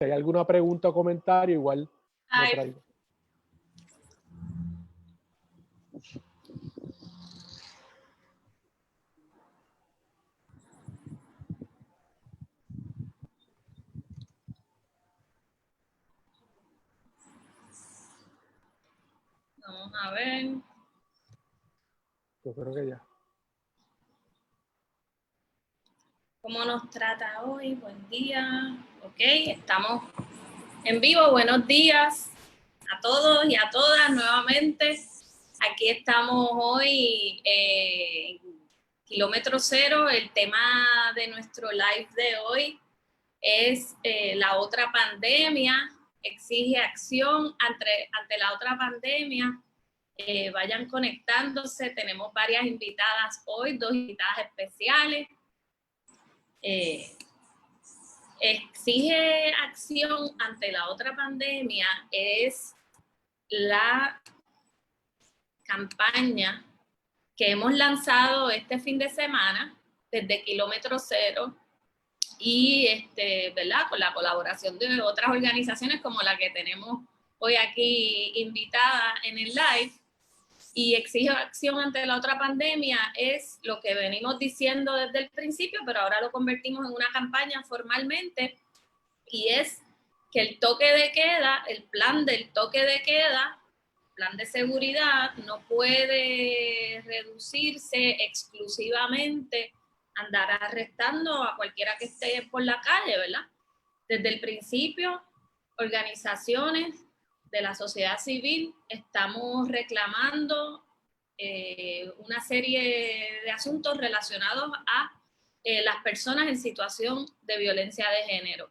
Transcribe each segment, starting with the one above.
Si hay alguna pregunta o comentario, igual lo traigo. Vamos a ver. Yo creo que ya. ¿Cómo nos trata hoy? Buen día. Ok, estamos en vivo. Buenos días a todos y a todas nuevamente. Aquí estamos hoy en Kilómetro Cero. El tema de nuestro live de hoy es la otra pandemia. Exige acción ante la otra pandemia. Vayan conectándose. Tenemos varias invitadas hoy, 2 invitadas especiales. Exige acción ante la otra pandemia es la campaña que hemos lanzado este fin de semana desde Kilómetro Cero y ¿verdad? Con la colaboración de otras organizaciones como la que tenemos hoy aquí invitada en el live. Y exige acción ante la otra pandemia es lo que venimos diciendo desde el principio, pero ahora lo convertimos en una campaña formalmente, y es que el toque de queda, el plan del toque de queda, plan de seguridad, no puede reducirse exclusivamente a andar arrestando a cualquiera que esté por la calle, ¿verdad? Desde el principio, organizaciones de la sociedad civil estamos reclamando una serie de asuntos relacionados a las personas en situación de violencia de género.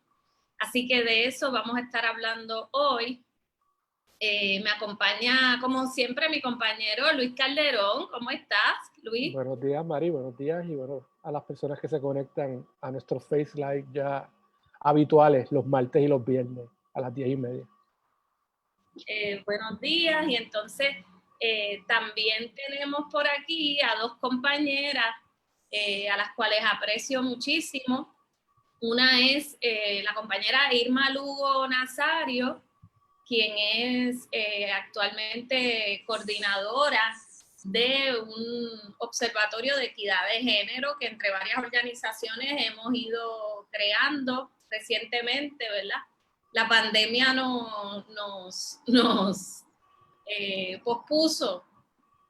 Así que de eso vamos a estar hablando hoy. Me acompaña, como siempre, mi compañero Luis Calderón. ¿Cómo estás, Luis? Buenos días, Mari. Buenos días. Y bueno, a las personas que se conectan a nuestro Face Live ya habituales los martes y los viernes a las 10:30. Buenos días. Y entonces también tenemos por aquí a 2 compañeras a las cuales aprecio muchísimo. Una es la compañera Irma Lugo Nazario, quien es actualmente coordinadora de un observatorio de equidad de género que entre varias organizaciones hemos ido creando recientemente, ¿verdad? La pandemia nos pospuso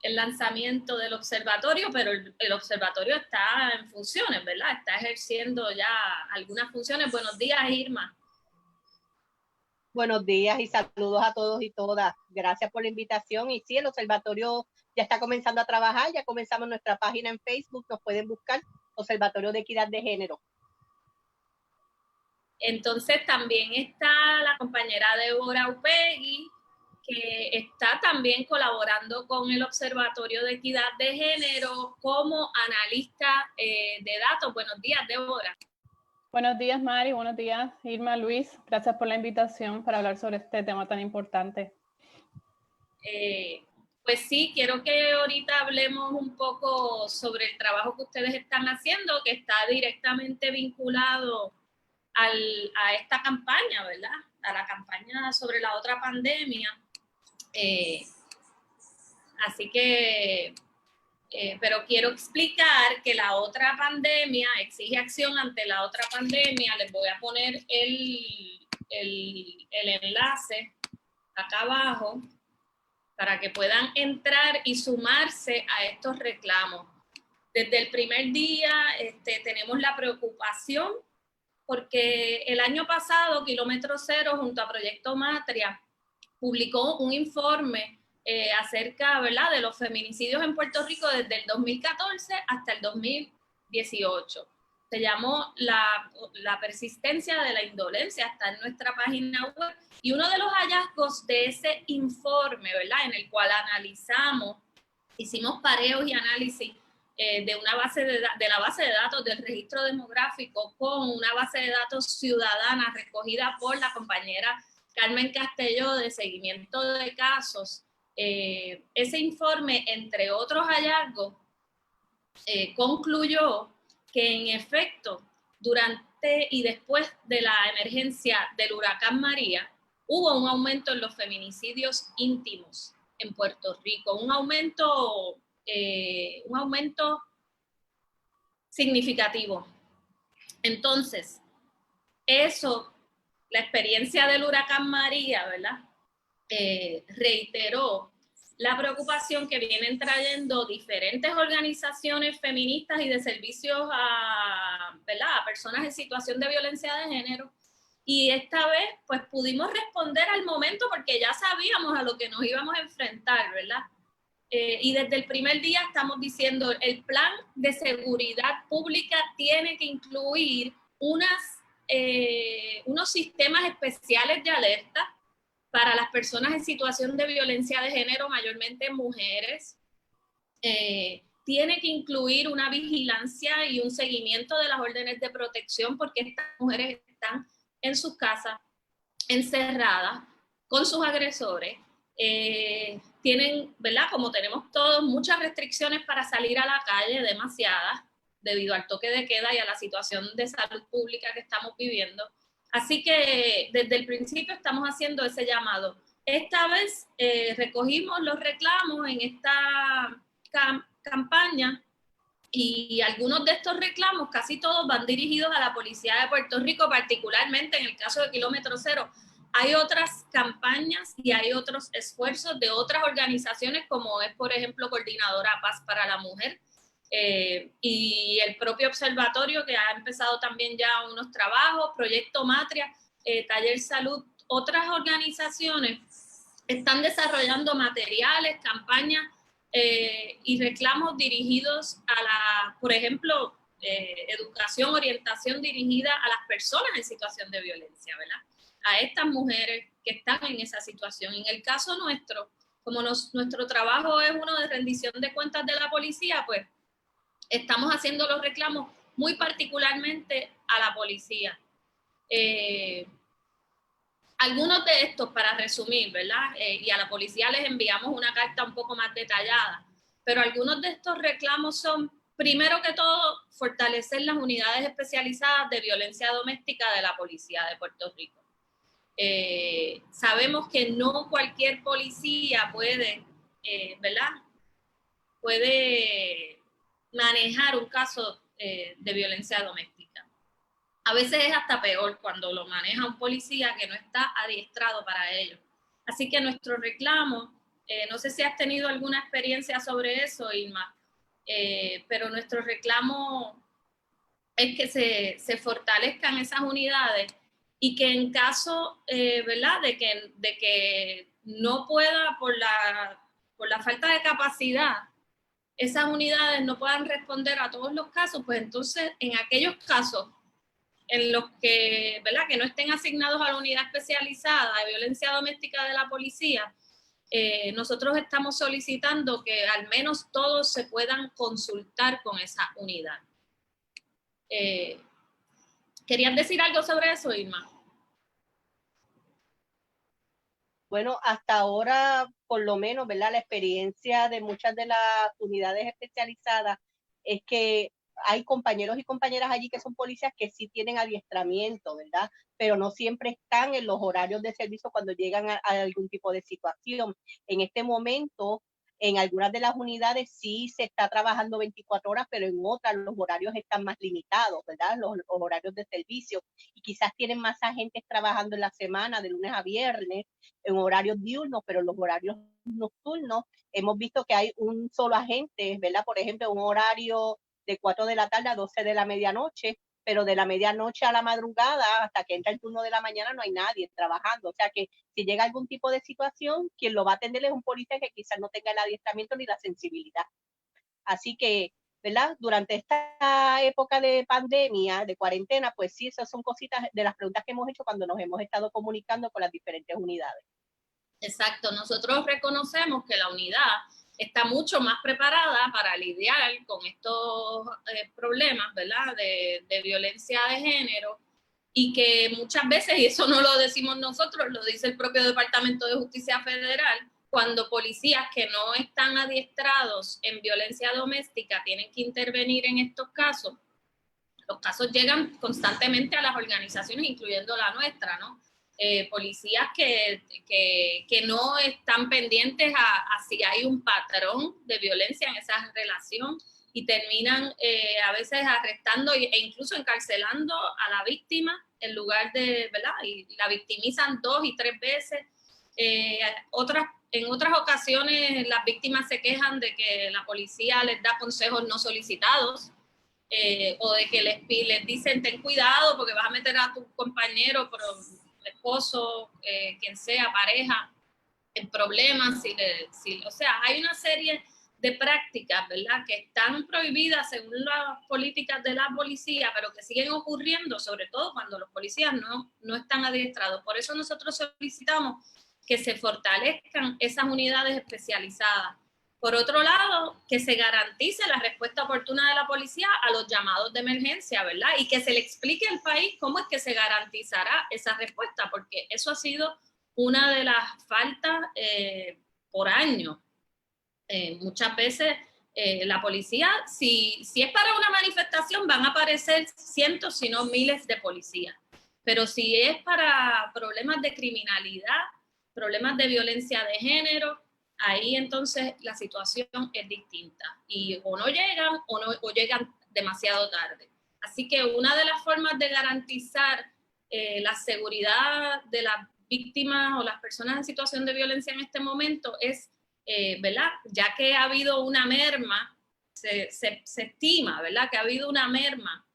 el lanzamiento del observatorio, pero el observatorio está en funciones, ¿verdad? Está ejerciendo ya algunas funciones. Buenos días, Irma. Buenos días y saludos a todos y todas. Gracias por la invitación. Y sí, el observatorio ya está comenzando a trabajar. Ya comenzamos nuestra página en Facebook. Nos pueden buscar Observatorio de Equidad de Género. Entonces también está la compañera Débora Upegui, que está también colaborando con el Observatorio de Equidad de Género como analista de datos. Buenos días, Débora. Buenos días, Mari. Buenos días, Irma, Luis. Gracias por la invitación para hablar sobre este tema tan importante. Pues sí, quiero que ahorita hablemos un poco sobre el trabajo que ustedes están haciendo, que está directamente vinculado a esta campaña, ¿verdad? A la campaña sobre la otra pandemia. Así que, pero quiero explicar que la otra pandemia exige acción ante la otra pandemia. Les voy a poner el enlace acá abajo para que puedan entrar y sumarse a estos reclamos. Desde el primer día tenemos la preocupación porque el año pasado Kilómetro Cero junto a Proyecto Matria publicó un informe acerca, ¿verdad?, de los feminicidios en Puerto Rico desde el 2014 hasta el 2018. Se llamó la persistencia de la indolencia, está en nuestra página web. Y uno de los hallazgos de ese informe, ¿verdad?, en el cual analizamos, hicimos pareos y análisis de la base de datos del registro demográfico con una base de datos ciudadana recogida por la compañera Carmen Castelló de seguimiento de casos. Ese informe, entre otros hallazgos, concluyó que en efecto, durante y después de la emergencia del huracán María, hubo un aumento en los feminicidios íntimos en Puerto Rico, un aumento significativo. Entonces, eso, la experiencia del huracán María, ¿verdad? Reiteró la preocupación que vienen trayendo diferentes organizaciones feministas y de servicios ¿verdad?, a personas en situación de violencia de género. Y esta vez, pues, pudimos responder al momento porque ya sabíamos a lo que nos íbamos a enfrentar, ¿verdad? Y desde el primer día estamos diciendo, el plan de seguridad pública tiene que incluir unos sistemas especiales de alerta para las personas en situación de violencia de género, mayormente mujeres. Tiene que incluir una vigilancia y un seguimiento de las órdenes de protección porque estas mujeres están en sus casas, encerradas, con sus agresores. Tienen, ¿verdad?, como tenemos todos, muchas restricciones para salir a la calle, demasiadas, debido al toque de queda y a la situación de salud pública que estamos viviendo. Así que desde el principio estamos haciendo ese llamado. Esta vez recogimos los reclamos en esta campaña y algunos de estos reclamos, casi todos, van dirigidos a la Policía de Puerto Rico, particularmente en el caso de Kilómetro Cero. Hay otras campañas y hay otros esfuerzos de otras organizaciones, como es, por ejemplo, Coordinadora Paz para la Mujer, y el propio observatorio que ha empezado también ya unos trabajos, Proyecto Matria, Taller Salud. Otras organizaciones están desarrollando materiales, campañas y reclamos dirigidos a por ejemplo, educación, orientación dirigida a las personas en situación de violencia, ¿verdad? A estas mujeres que están en esa situación. En el caso nuestro, como nuestro trabajo es uno de rendición de cuentas de la policía, pues estamos haciendo los reclamos muy particularmente a la policía. Algunos de estos, para resumir, ¿verdad? Y a la policía les enviamos una carta un poco más detallada, pero algunos de estos reclamos son, primero que todo, fortalecer las unidades especializadas de violencia doméstica de la policía de Puerto Rico. Sabemos que no cualquier policía puede, ¿verdad?, puede manejar un caso de violencia doméstica. A veces es hasta peor cuando lo maneja un policía que no está adiestrado para ello. Así que nuestro reclamo, no sé si has tenido alguna experiencia sobre eso, Irma, pero nuestro reclamo es que se fortalezcan esas unidades y que en caso, ¿verdad?, de que no pueda por la falta de capacidad, esas unidades no puedan responder a todos los casos, pues entonces en aquellos casos en los que, ¿verdad?, que no estén asignados a la unidad especializada de violencia doméstica de la policía, nosotros estamos solicitando que al menos todos se puedan consultar con esa unidad. ¿Querías decir algo sobre eso, Irma? Bueno, hasta ahora, por lo menos, ¿verdad?, la experiencia de muchas de las unidades especializadas es que hay compañeros y compañeras allí que son policías que sí tienen adiestramiento, ¿verdad?, pero no siempre están en los horarios de servicio cuando llegan a algún tipo de situación. En este momento, en algunas de las unidades sí se está trabajando 24 horas, pero en otras los horarios están más limitados, ¿verdad?, los horarios de servicio, y quizás tienen más agentes trabajando en la semana, de lunes a viernes, en horarios diurnos, pero en los horarios nocturnos hemos visto que hay un solo agente, ¿verdad? Por ejemplo, un horario de 4 de la tarde a 12 de la medianoche, pero de la medianoche a la madrugada hasta que entra el turno de la mañana no hay nadie trabajando. O sea que si llega algún tipo de situación, quien lo va a atender es un policía que quizás no tenga el adiestramiento ni la sensibilidad. Así que, ¿verdad?, durante esta época de pandemia, de cuarentena, pues sí, esas son cositas de las preguntas que hemos hecho cuando nos hemos estado comunicando con las diferentes unidades. Exacto, nosotros reconocemos que la unidad está mucho más preparada para lidiar con estos problemas, ¿verdad?, de violencia de género, y que muchas veces, y eso no lo decimos nosotros, lo dice el propio Departamento de Justicia Federal, cuando policías que no están adiestrados en violencia doméstica tienen que intervenir en estos casos, los casos llegan constantemente a las organizaciones, incluyendo la nuestra, ¿no? Policías que no están pendientes a si hay un patrón de violencia en esa relación y terminan a veces arrestando e incluso encarcelando a la víctima en lugar de, ¿verdad? Y la victimizan 2 y 3 veces. En otras ocasiones las víctimas se quejan de que la policía les da consejos no solicitados, o de que les dicen ten cuidado porque vas a meter a tu compañero, esposo, quien sea, pareja, en problemas. O sea, hay una serie de prácticas, ¿verdad?, que están prohibidas según las políticas de la policía, pero que siguen ocurriendo, sobre todo cuando los policías no están adiestrados. Por eso nosotros solicitamos que se fortalezcan esas unidades especializadas. Por otro lado, que se garantice la respuesta oportuna de la policía a los llamados de emergencia, ¿verdad? Y que se le explique al país cómo es que se garantizará esa respuesta, porque eso ha sido una de las faltas por año. Muchas veces la policía, si es para una manifestación, van a aparecer cientos, si no miles de policías. Pero si es para problemas de criminalidad, problemas de violencia de género, ahí entonces la situación es distinta y o no llegan o llegan demasiado tarde. Así que una de las formas de garantizar la seguridad de las víctimas o las personas en situación de violencia en este momento es, ¿verdad? Ya que ha habido una merma, se estima, ¿verdad?, que ha habido una merma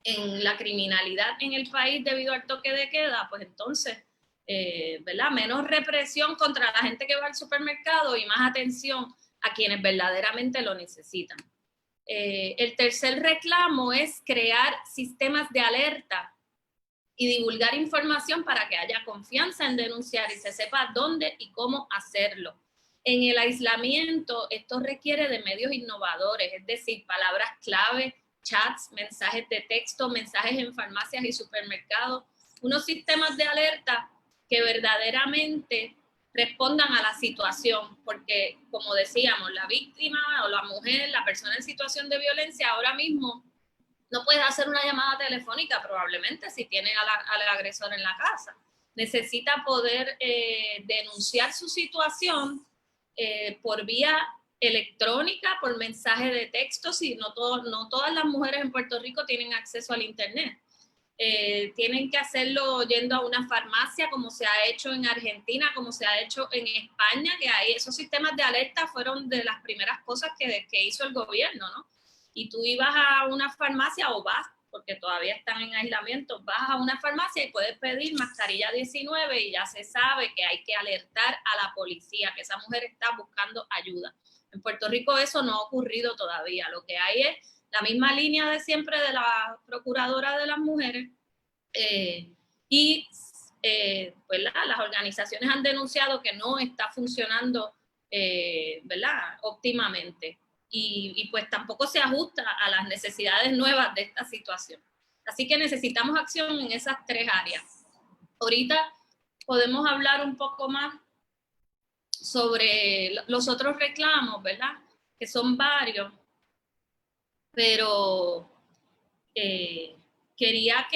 en la criminalidad en el país debido al toque de queda, pues entonces ¿verdad?, menos represión contra la gente que va al supermercado y más atención a quienes verdaderamente lo necesitan. El tercer reclamo es crear sistemas de alerta y divulgar información para que haya confianza en denunciar y se sepa dónde y cómo hacerlo. En el aislamiento, esto requiere de medios innovadores, es decir, palabras clave, chats, mensajes de texto, mensajes en farmacias y supermercados, unos sistemas de alerta que verdaderamente respondan a la situación, porque como decíamos, la víctima o la mujer, la persona en situación de violencia ahora mismo no puede hacer una llamada telefónica probablemente si tiene al agresor en la casa. Necesita poder denunciar su situación por vía electrónica, por mensaje de texto, si no todas las mujeres en Puerto Rico tienen acceso al internet. Tienen que hacerlo yendo a una farmacia, como se ha hecho en Argentina, como se ha hecho en España, que hay esos sistemas de alerta fueron de las primeras cosas que hizo el gobierno, ¿no? Y tú ibas a una farmacia o vas, porque todavía están en aislamiento, vas a una farmacia y puedes pedir mascarilla 19 y ya se sabe que hay que alertar a la policía, que esa mujer está buscando ayuda. En Puerto Rico eso no ha ocurrido todavía. Lo que hay es la misma línea de siempre de la Procuradora de las Mujeres pues las organizaciones han denunciado que no está funcionando ¿verdad?, óptimamente y pues tampoco se ajusta a las necesidades nuevas de esta situación. Así que necesitamos acción en esas 3 áreas. Ahorita podemos hablar un poco más sobre los otros reclamos, ¿verdad?, que son varios, pero quería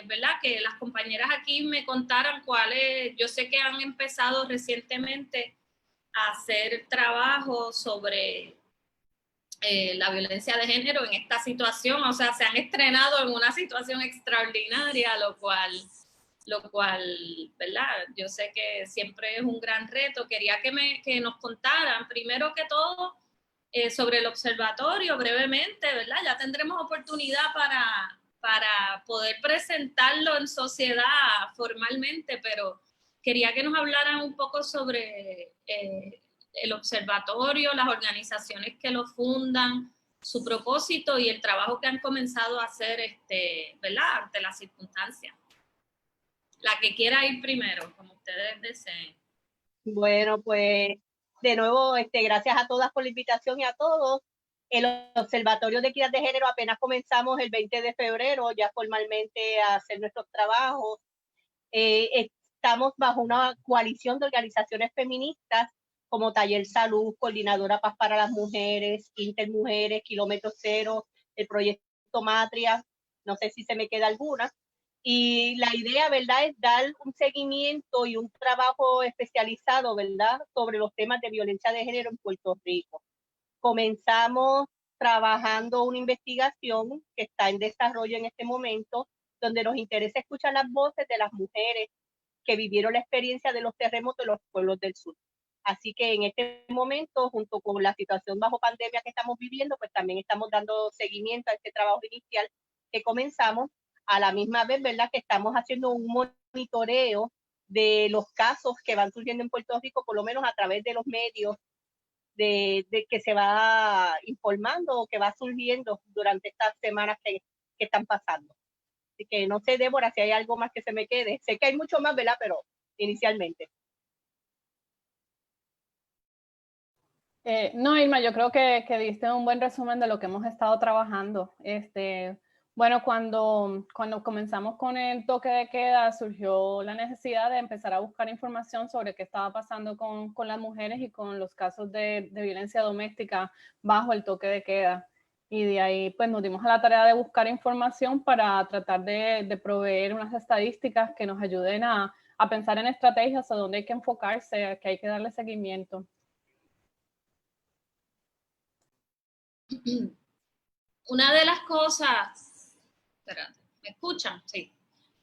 ¿verdad?, que las compañeras aquí me contaran cuáles. Yo sé que han empezado recientemente a hacer trabajo sobre la violencia de género en esta situación, o sea, se han estrenado en una situación extraordinaria, lo cual, ¿verdad?, yo sé que siempre es un gran reto. Quería que nos contaran, primero que todo, sobre el observatorio brevemente, ¿verdad? Ya tendremos oportunidad para poder presentarlo en sociedad formalmente, pero quería que nos hablaran un poco sobre el observatorio, las organizaciones que lo fundan, su propósito y el trabajo que han comenzado a hacer, ¿verdad?, ante las circunstancias. La que quiera ir primero, como ustedes deseen. Bueno, pues de nuevo, gracias a todas por la invitación y a todos. El Observatorio de Equidad de Género apenas comenzamos el 20 de febrero ya formalmente a hacer nuestros trabajos. Estamos bajo una coalición de organizaciones feministas como Taller Salud, Coordinadora Paz para las Mujeres, Intermujeres, Kilómetro Cero, el Proyecto optometría, no sé si se me queda alguna. Y la idea, ¿verdad?, es dar un seguimiento y un trabajo especializado, ¿verdad?, sobre los temas de violencia de género en Puerto Rico. Comenzamos trabajando una investigación que está en desarrollo en este momento, donde nos interesa escuchar las voces de las mujeres que vivieron la experiencia de los terremotos en los pueblos del sur. Así que en este momento, junto con la situación bajo pandemia que estamos viviendo, pues también estamos dando seguimiento a este trabajo inicial que comenzamos, a la misma vez, ¿verdad?, que estamos haciendo un monitoreo de los casos que van surgiendo en Puerto Rico, por lo menos a través de los medios de que se va informando o que va surgiendo durante estas semanas que están pasando. Así que no sé, Débora, si hay algo más que se me quede. Sé que hay mucho más, ¿verdad?, pero inicialmente. No, Irma, yo creo que diste un buen resumen de lo que hemos estado trabajando. Bueno, cuando comenzamos con el toque de queda, surgió la necesidad de empezar a buscar información sobre qué estaba pasando con las mujeres y con los casos de violencia doméstica bajo el toque de queda. Y de ahí pues nos dimos a la tarea de buscar información para tratar de proveer unas estadísticas que nos ayuden a pensar en estrategias a dónde hay que enfocarse, a qué hay que darle seguimiento. Una de las cosas, espérate, ¿me escuchan? Sí.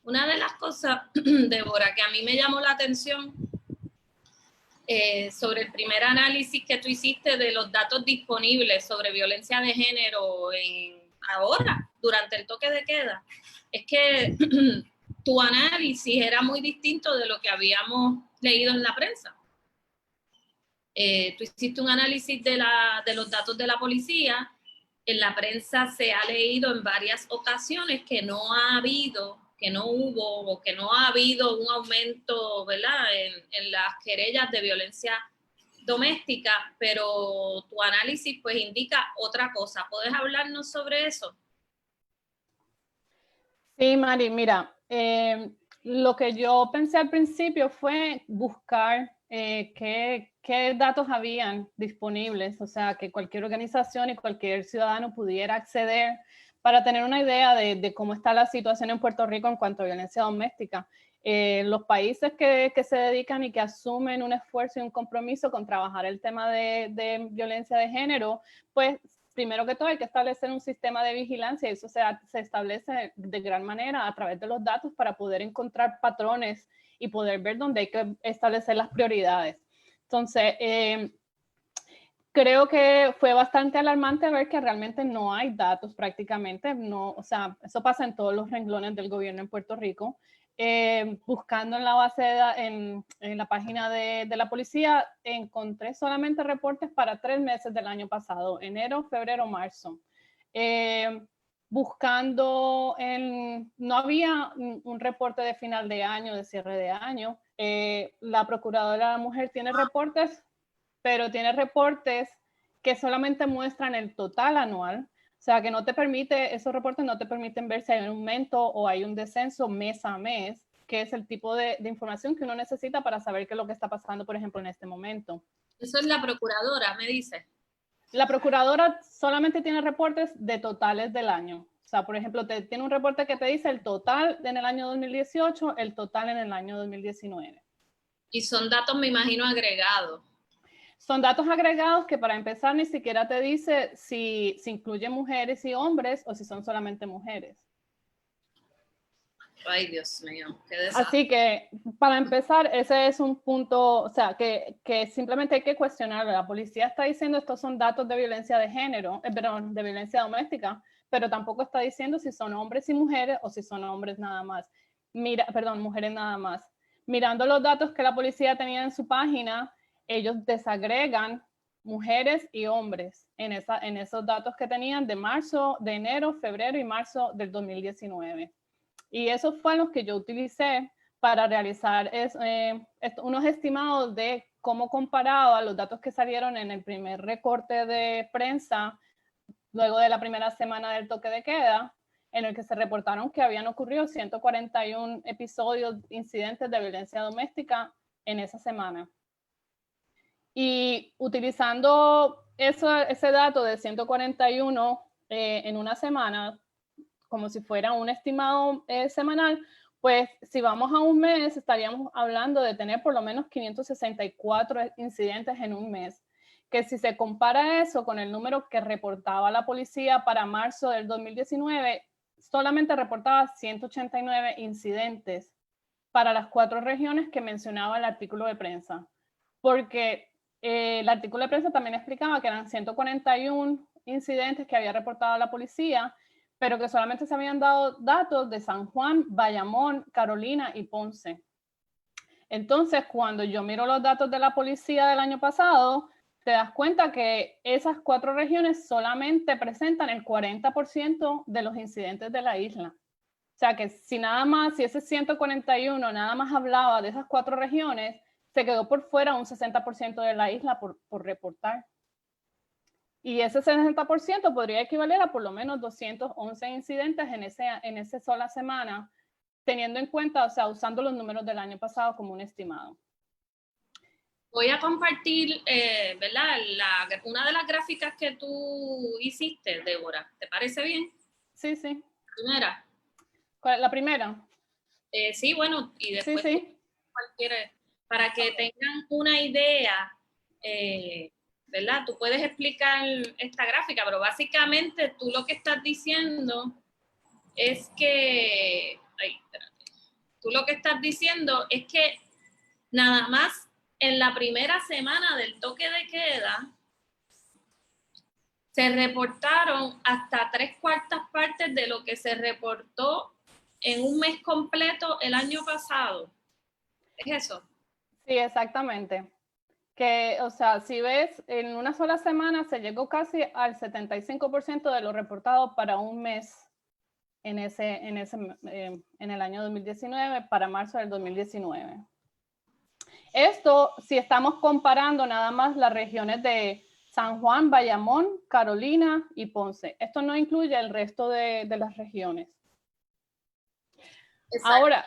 Una de las cosas, Débora, que a mí me llamó la atención sobre el primer análisis que tú hiciste de los datos disponibles sobre violencia de género ahora, durante el toque de queda, es que tu análisis era muy distinto de lo que habíamos leído en la prensa. Tú hiciste un análisis de los datos de la policía. En la prensa se ha leído en varias ocasiones que no ha habido un aumento, ¿verdad?, en las querellas de violencia doméstica, pero tu análisis pues indica otra cosa. ¿Puedes hablarnos sobre eso? Sí, Mari, mira, lo que yo pensé al principio fue buscar qué datos habían disponibles, o sea, que cualquier organización y cualquier ciudadano pudiera acceder para tener una idea de cómo está la situación en Puerto Rico en cuanto a violencia doméstica. Los países que se dedican y que asumen un esfuerzo y un compromiso con trabajar el tema de violencia de género, pues primero que todo hay que establecer un sistema de vigilancia y eso se establece de gran manera a través de los datos para poder encontrar patrones y poder ver dónde hay que establecer las prioridades. Entonces, creo que fue bastante alarmante ver que realmente no hay datos prácticamente, no, o sea, eso pasa en todos los renglones del gobierno en Puerto Rico. Buscando en la base en la página de la policía, encontré solamente reportes para 3 meses del año pasado, enero, febrero, marzo. Buscando, no había un reporte de final de año, de cierre de año. La Procuradora de la Mujer tiene reportes, pero tiene reportes que solamente muestran el total anual. O sea, que no te permite, esos reportes no te permiten ver si hay un aumento o hay un descenso mes a mes, que es el tipo de información que uno necesita para saber qué es lo que está pasando, por ejemplo, en este momento. Eso es la procuradora, me dice. La procuradora solamente tiene reportes de totales del año. O sea, por ejemplo, tiene un reporte que te dice el total en el año 2018, el total en el año 2019. Y son datos, me imagino, agregados. Son datos agregados que para empezar ni siquiera te dice si incluye mujeres y hombres o si son solamente mujeres. Ay, Dios mío, qué desastre. Así que para empezar, ese es un punto, o sea, que simplemente hay que cuestionar. La policía está diciendo estos son datos de violencia de género, perdón, de violencia doméstica, pero tampoco está diciendo si son hombres y mujeres o si son hombres nada más. Mujeres nada más. Mirando los datos que la policía tenía en su página, ellos desagregan mujeres y hombres en esos datos que tenían de enero, febrero y marzo del 2019. Y esos fueron los que yo utilicé para realizar unos estimados de cómo comparaba los datos que salieron en el primer recorte de prensa luego de la primera semana del toque de queda, en el que se reportaron que habían ocurrido 141 episodios, incidentes de violencia doméstica en esa semana. Y utilizando ese dato de 141 en una semana, como si fuera un estimado semanal, pues si vamos a un mes, estaríamos hablando de tener por lo menos 564 incidentes en un mes, que si se compara eso con el número que reportaba la policía para marzo del 2019, solamente reportaba 189 incidentes para las 4 regiones que mencionaba el artículo de prensa, porque el artículo de prensa también explicaba que eran 141 incidentes que había reportado la policía, pero que solamente se habían dado datos de San Juan, Bayamón, Carolina y Ponce. Entonces, cuando yo miro los datos de la policía del año pasado, te das cuenta que esas 4 regiones solamente presentan el 40% de los incidentes de la isla. O sea que si ese 141 nada más hablaba de esas 4 regiones, se quedó por fuera un 60% de la isla por reportar. Y ese 60% podría equivaler a por lo menos 211 incidentes en esa sola semana, teniendo en cuenta, o sea, usando los números del año pasado como un estimado. Voy a compartir, ¿verdad? Una de las gráficas que tú hiciste, Débora. ¿Te parece bien? Sí, sí. ¿Primera? ¿La primera? Sí, bueno, y después sí. Cualquiera, para que tengan una idea, ¿verdad? Tú puedes explicar esta gráfica, pero básicamente tú lo que estás diciendo es que, tú lo que estás diciendo es que nada más en la primera semana del toque de queda se reportaron hasta 3/4 partes de lo que se reportó en un mes completo el año pasado. ¿Es eso? Sí, exactamente. Que, o sea, si ves, en una sola semana se llegó casi al 75% de lo reportado para un mes en el año 2019, para marzo del 2019. Esto, si estamos comparando nada más las regiones de San Juan, Bayamón, Carolina y Ponce. Esto no incluye el resto de las regiones. Exacto. Ahora,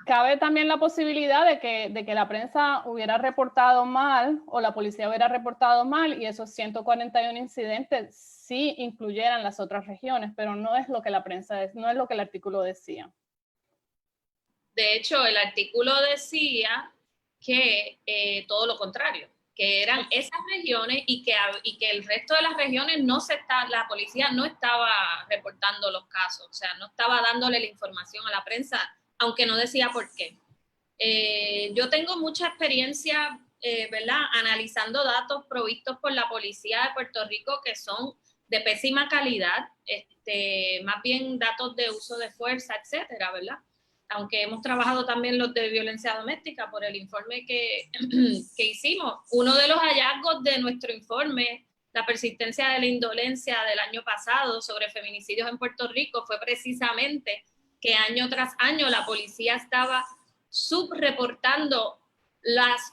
cabe también la posibilidad de que la prensa hubiera reportado mal o la policía hubiera reportado mal y esos 141 incidentes sí incluyeran las otras regiones, pero no es lo que la prensa no es lo que el artículo decía. De hecho, el artículo decía que todo lo contrario, que eran esas regiones y que el resto de las regiones la policía no estaba reportando los casos, o sea, no estaba dándole la información a la prensa, aunque no decía por qué. Yo tengo mucha experiencia, ¿verdad?, analizando datos provistos por la policía de Puerto Rico que son de pésima calidad, más bien datos de uso de fuerza, etcétera, ¿verdad? Aunque hemos trabajado también los de violencia doméstica por el informe que hicimos. Uno de los hallazgos de nuestro informe, la persistencia de la indolencia del año pasado sobre feminicidios en Puerto Rico, fue precisamente que año tras año la policía estaba subreportando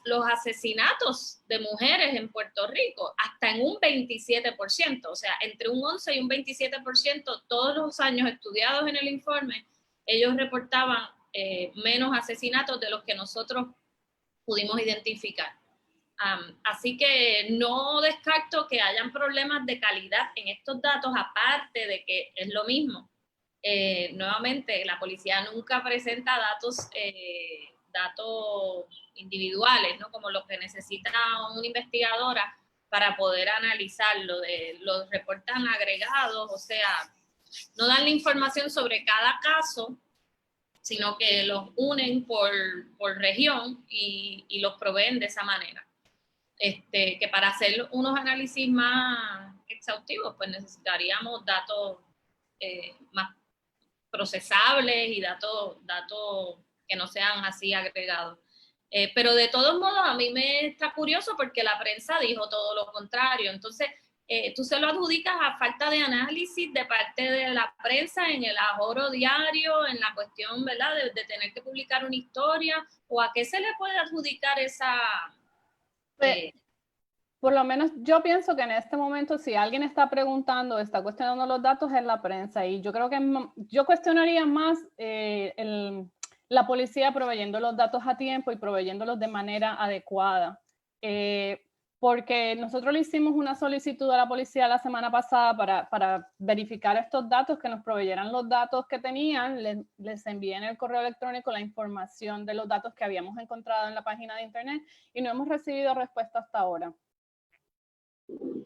los asesinatos de mujeres en Puerto Rico, hasta en un 27%, o sea, entre un 11 y un 27%, todos los años estudiados en el informe, ellos reportaban menos asesinatos de los que nosotros pudimos identificar. Así que no descarto que hayan problemas de calidad en estos datos, aparte de que es lo mismo. Nuevamente, la policía nunca presenta datos individuales, ¿no?, como los que necesita una investigadora para poder analizarlo. Los reportan agregados, o sea, no dan la información sobre cada caso, sino que los unen por región y los proveen de esa manera. Que para hacer unos análisis más exhaustivos, pues necesitaríamos datos más procesables y datos que no sean así agregados. Pero de todos modos, a mí me está curioso porque la prensa dijo todo lo contrario. Entonces, tú se lo adjudicas a falta de análisis de parte de la prensa en el ahorro diario, en la cuestión, ¿verdad?, de tener que publicar una historia, o a qué se le puede adjudicar esa... Por lo menos yo pienso que en este momento, si alguien está preguntando, está cuestionando los datos, es la prensa, y yo creo que yo cuestionaría más la policía proveyendo los datos a tiempo y proveyéndolos de manera adecuada. porque nosotros le hicimos una solicitud a la policía la semana pasada para verificar estos datos, que nos proveyeran los datos que tenían. Les envié en el correo electrónico la información de los datos que habíamos encontrado en la página de internet y no hemos recibido respuesta hasta ahora.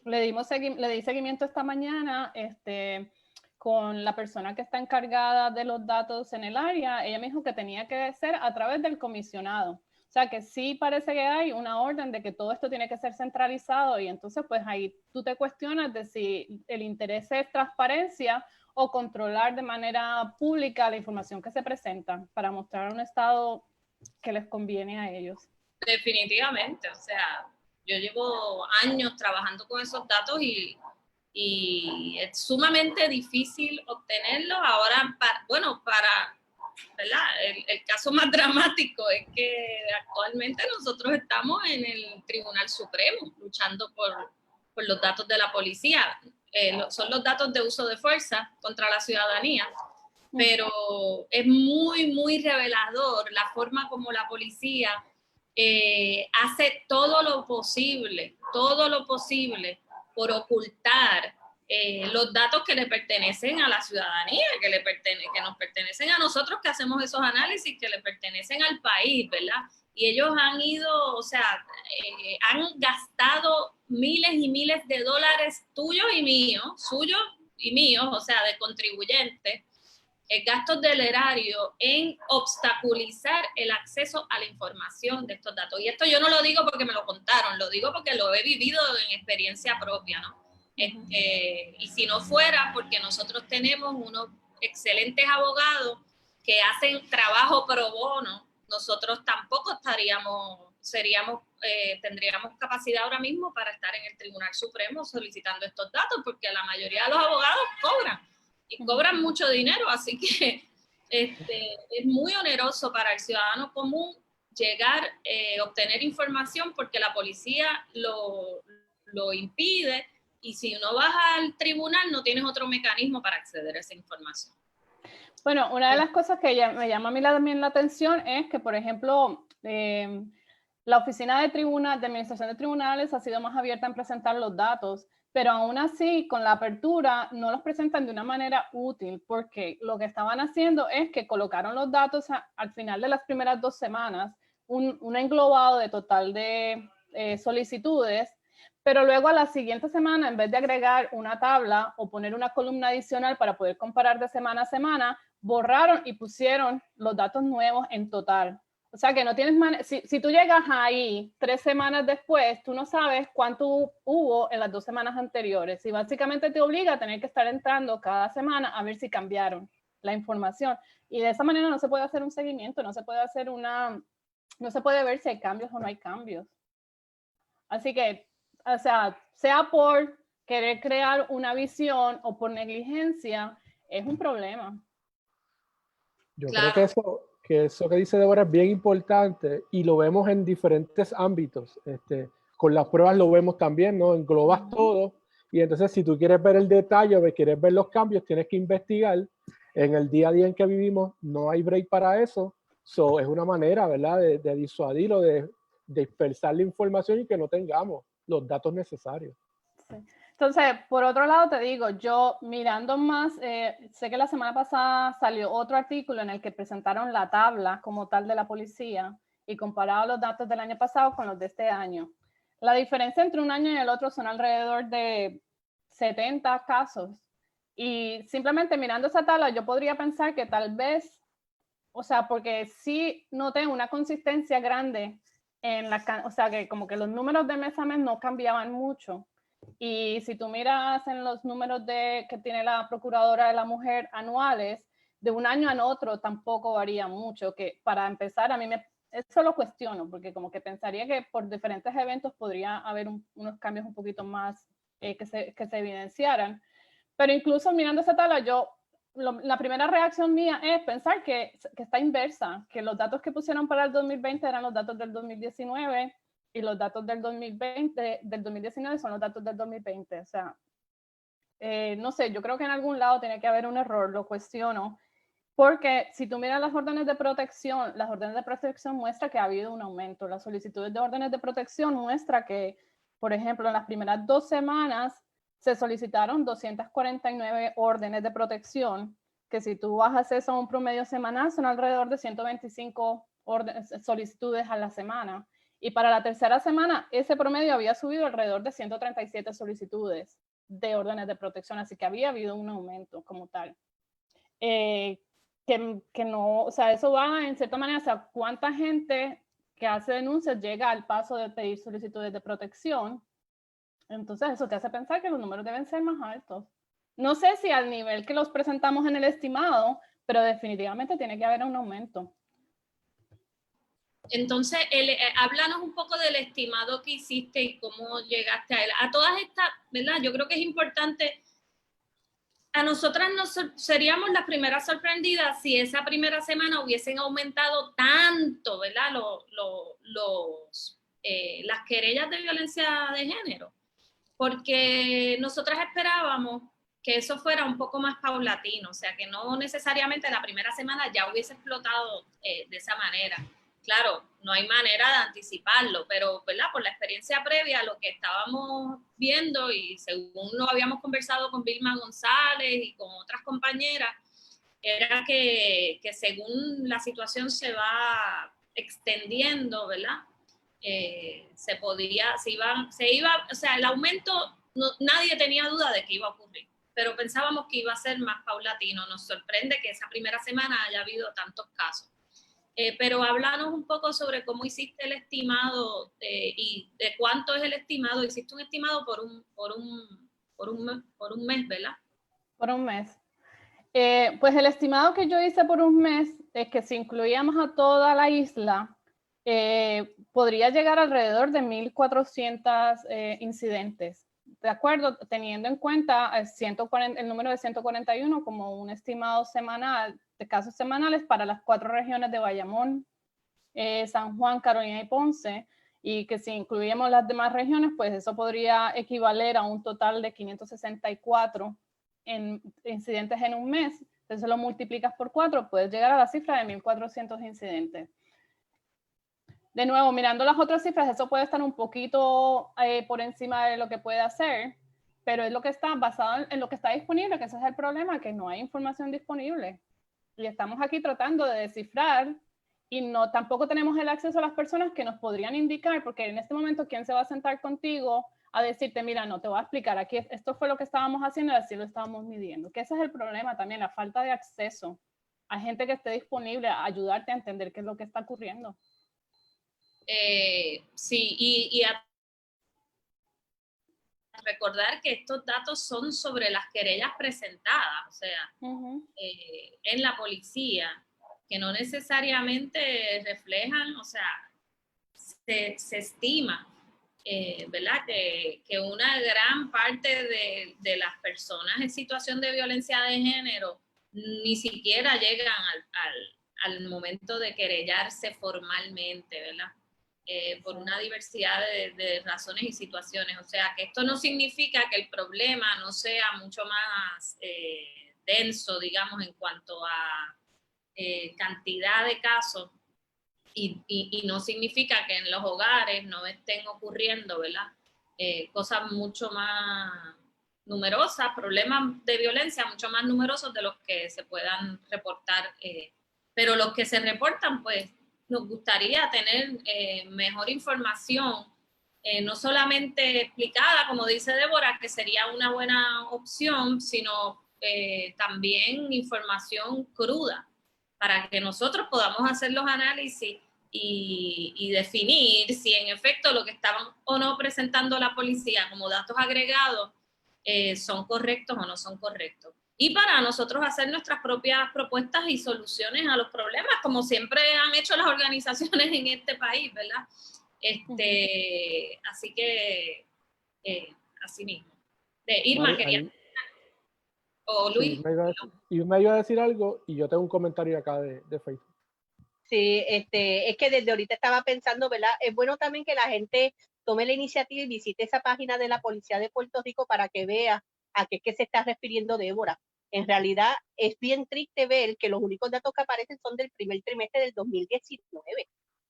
Le di seguimiento esta mañana con la persona que está encargada de los datos en el área. Ella me dijo que tenía que ser a través del comisionado. O sea que sí parece que hay una orden de que todo esto tiene que ser centralizado y entonces pues ahí tú te cuestionas de si el interés es transparencia o controlar de manera pública la información que se presenta para mostrar un estado que les conviene a ellos. Definitivamente, o sea, yo llevo años trabajando con esos datos y es sumamente difícil obtenerlos. Ahora, para ¿verdad? El caso más dramático es que actualmente nosotros estamos en el Tribunal Supremo luchando por los datos de la policía. Son los datos de uso de fuerza contra la ciudadanía, pero es muy, muy revelador la forma como la policía hace todo lo posible por ocultar los datos que le pertenecen a la ciudadanía, que nos pertenecen a nosotros que hacemos esos análisis, que le pertenecen al país, ¿verdad? Y ellos han ido, o sea, han gastado miles y miles de dólares suyos y míos, o sea, de contribuyentes, gastos del erario en obstaculizar el acceso a la información de estos datos. Y esto yo no lo digo porque me lo contaron, lo digo porque lo he vivido en experiencia propia, ¿no? Y si no fuera porque nosotros tenemos unos excelentes abogados que hacen trabajo pro bono, nosotros tampoco tendríamos capacidad ahora mismo para estar en el Tribunal Supremo solicitando estos datos, porque la mayoría de los abogados cobran y cobran mucho dinero, así que es muy oneroso para el ciudadano común llegar a obtener información porque la policía lo impide. Y si no vas al tribunal, no tienes otro mecanismo para acceder a esa información. Bueno, una de las cosas que me llama a mí también la atención es que, por ejemplo, la oficina de administración de tribunales ha sido más abierta en presentar los datos, pero aún así, con la apertura, no los presentan de una manera útil, porque lo que estaban haciendo es que colocaron los datos al final de las primeras 2 semanas, un englobado de total de solicitudes, pero luego a la siguiente semana, en vez de agregar una tabla o poner una columna adicional para poder comparar de semana a semana, borraron y pusieron los datos nuevos en total. O sea que no tienes manera, si tú llegas ahí 3 semanas después, tú no sabes cuánto hubo en las 2 semanas anteriores. Y básicamente te obliga a tener que estar entrando cada semana a ver si cambiaron la información. Y de esa manera no se puede hacer un seguimiento, no se puede ver si hay cambios o no hay cambios. Así que, o sea por querer crear una visión o por negligencia, es un problema. Yo creo que eso que dice Débora es bien importante y lo vemos en diferentes ámbitos. Con las pruebas lo vemos también, ¿no? Englobas todo y entonces si tú quieres ver el detalle o quieres ver los cambios, tienes que investigar. En el día a día en que vivimos no hay break para eso. Es una manera, ¿verdad?, de disuadir o de dispersar la información y que no tengamos los datos necesarios. Sí. Entonces, por otro lado te digo, yo mirando más, sé que la semana pasada salió otro artículo en el que presentaron la tabla como tal de la policía y comparaba los datos del año pasado con los de este año. La diferencia entre un año y el otro son alrededor de 70 casos. Y simplemente mirando esa tabla, yo podría pensar que tal vez, o sea, porque sí noté una consistencia grande o sea, que como que los números de mes a mes no cambiaban mucho. Y si tú miras en los números que tiene la Procuradora de la Mujer anuales, de un año al otro tampoco varía mucho, que para empezar eso lo cuestiono, porque como que pensaría que por diferentes eventos podría haber unos cambios un poquito más que se evidenciaran. Pero incluso mirando esa tabla, la primera reacción mía es pensar que está inversa, que los datos que pusieron para el 2020 eran los datos del 2019 y los datos del 2019 son los datos del 2020. O sea, no sé, yo creo que en algún lado tiene que haber un error, lo cuestiono, porque si tú miras las órdenes de protección muestran que ha habido un aumento. Las solicitudes de órdenes de protección muestran que Por ejemplo, en las primeras 2 semanas se solicitaron 249 órdenes de protección, que si tú bajas eso a un promedio semanal son alrededor de 125 solicitudes a la semana. Y para la tercera semana ese promedio había subido alrededor de 137 solicitudes de órdenes de protección, así que había habido un aumento como tal. Que no, o sea, eso va en cierta manera, o sea, cuánta gente que hace denuncias llega al paso de pedir solicitudes de protección. Entonces eso te hace pensar que los números deben ser más altos. No sé si al nivel que los presentamos en el estimado, pero definitivamente tiene que haber un aumento. Entonces, háblanos un poco del estimado que hiciste y cómo llegaste a él. A todas estas, ¿verdad? Yo creo que es importante. A nosotras seríamos las primeras sorprendidas si esa primera semana hubiesen aumentado tanto, ¿verdad? Las querellas de violencia de género, porque nosotras esperábamos que eso fuera un poco más paulatino, o sea, que no necesariamente la primera semana ya hubiese explotado de esa manera. Claro, no hay manera de anticiparlo, pero ¿verdad? Por la experiencia previa, lo que estábamos viendo y según lo habíamos conversado con Vilma González y con otras compañeras, era que según la situación se va extendiendo, ¿verdad? O sea, el aumento, nadie tenía duda de que iba a ocurrir, pero pensábamos que iba a ser más paulatino. Nos sorprende que esa primera semana haya habido tantos casos. Pero háblanos un poco sobre cómo hiciste el estimado y de cuánto es el estimado. Hiciste un estimado por un mes, ¿verdad? Por un mes. Pues el estimado que yo hice por un mes es que si incluíamos a toda la isla, podría llegar alrededor de 1,400 incidentes. ¿De acuerdo? Teniendo en cuenta el número de 141 como un estimado semanal de casos semanales para las 4 regiones de Bayamón, San Juan, Carolina y Ponce, y que si incluíamos las demás regiones, pues eso podría equivaler a un total de 564 incidentes en un mes. Entonces lo multiplicas por 4, puedes llegar a la cifra de 1,400 incidentes. De nuevo, mirando las otras cifras, eso puede estar un poquito por encima de lo que puede hacer, pero es lo que está basado en lo que está disponible, que ese es el problema, que no hay información disponible. Y estamos aquí tratando de descifrar y tampoco tenemos el acceso a las personas que nos podrían indicar, porque en este momento, ¿quién se va a sentar contigo a decirte, mira, no, te voy a explicar, aquí esto fue lo que estábamos haciendo y así lo estábamos midiendo? Que ese es el problema también, la falta de acceso a gente que esté disponible a ayudarte a entender qué es lo que está ocurriendo. Sí, y a recordar que estos datos son sobre las querellas presentadas, o sea, en la policía, que no necesariamente reflejan, o sea, se estima, ¿verdad? Que una gran parte de las personas en situación de violencia de género ni siquiera llegan al momento de querellarse formalmente, ¿verdad? Por una diversidad de razones y situaciones. O sea, que esto no significa que el problema no sea mucho más denso, digamos, en cuanto a cantidad de casos, y no significa que en los hogares no estén ocurriendo, ¿verdad? Cosas mucho más numerosas, problemas de violencia mucho más numerosos de los que se puedan reportar, pero los que se reportan, pues, nos gustaría tener mejor información, no solamente explicada, como dice Débora, que sería una buena opción, sino también información cruda, para que nosotros podamos hacer los análisis y definir si en efecto lo que estaban o no presentando la policía como datos agregados son correctos o no son correctos. Y para nosotros hacer nuestras propias propuestas y soluciones a los problemas, como siempre han hecho las organizaciones en este país, ¿verdad? Así que, así mismo. Irma, quería... O Luis. Sí, me iba a decir algo y yo tengo un comentario acá de Facebook. Sí, es que desde ahorita estaba pensando, ¿verdad? Es bueno también que la gente tome la iniciativa y visite esa página de la Policía de Puerto Rico para que vea a qué es que se está refiriendo Débora. En realidad es bien triste ver que los únicos datos que aparecen son del primer trimestre del 2019.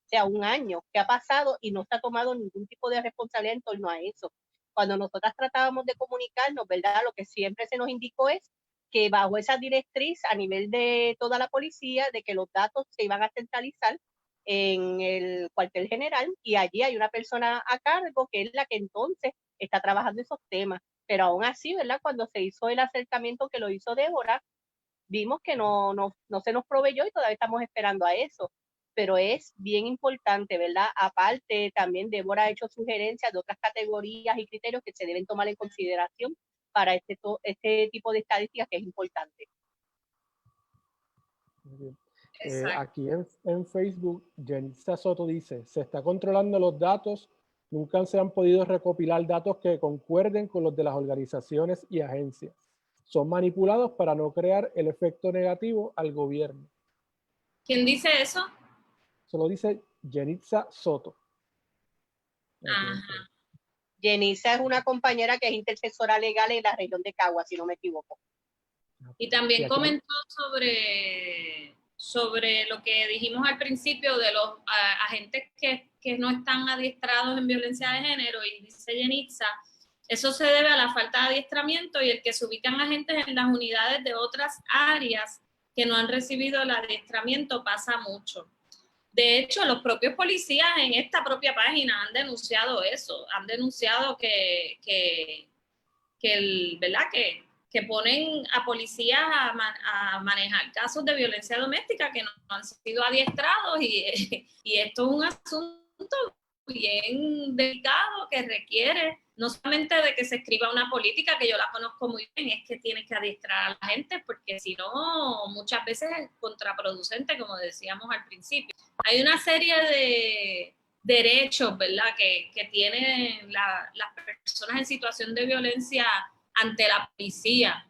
sea, un año que ha pasado y no se ha tomado ningún tipo de responsabilidad en torno a eso. Cuando nosotras tratábamos de comunicarnos, ¿verdad? Lo que siempre se nos indicó es que bajo esa directriz a nivel de toda la policía, de que los datos se iban a centralizar en el cuartel general y allí hay una persona a cargo que es la que entonces está trabajando esos temas. Pero aún así, ¿verdad? Cuando se hizo el acercamiento que lo hizo Débora, vimos que no se nos proveyó y todavía estamos esperando a eso. Pero es bien importante, ¿verdad? Aparte, también Débora ha hecho sugerencias de otras categorías y criterios que se deben tomar en consideración para este tipo de estadísticas que es importante. Muy bien. Exacto. Aquí en Facebook, Jenitza Soto dice, se está controlando los datos, nunca se han podido recopilar datos que concuerden con los de las organizaciones y agencias. Son manipulados para no crear el efecto negativo al gobierno. ¿Quién dice eso? Eso lo dice Jenitza Soto. Ajá. Jenisa es una compañera que es intercesora legal en la región de Cagua, si no me equivoco. Y también Y aquí- comentó sobre lo que dijimos al principio de los agentes que no están adiestrados en violencia de género, y dice Jenitza, eso se debe a la falta de adiestramiento y el que se ubican agentes en las unidades de otras áreas que no han recibido el adiestramiento pasa mucho. De hecho, los propios policías en esta propia página han denunciado eso, han denunciado ¿verdad? Que ponen a policías a manejar casos de violencia doméstica que no han sido adiestrados y esto es un asunto bien delicado que requiere no solamente de que se escriba una política, que yo la conozco muy bien, es que tienes que adiestrar a la gente porque si no, muchas veces es contraproducente, como decíamos al principio. Hay una serie de derechos, ¿verdad?, que tienen las personas en situación de violencia ante la policía.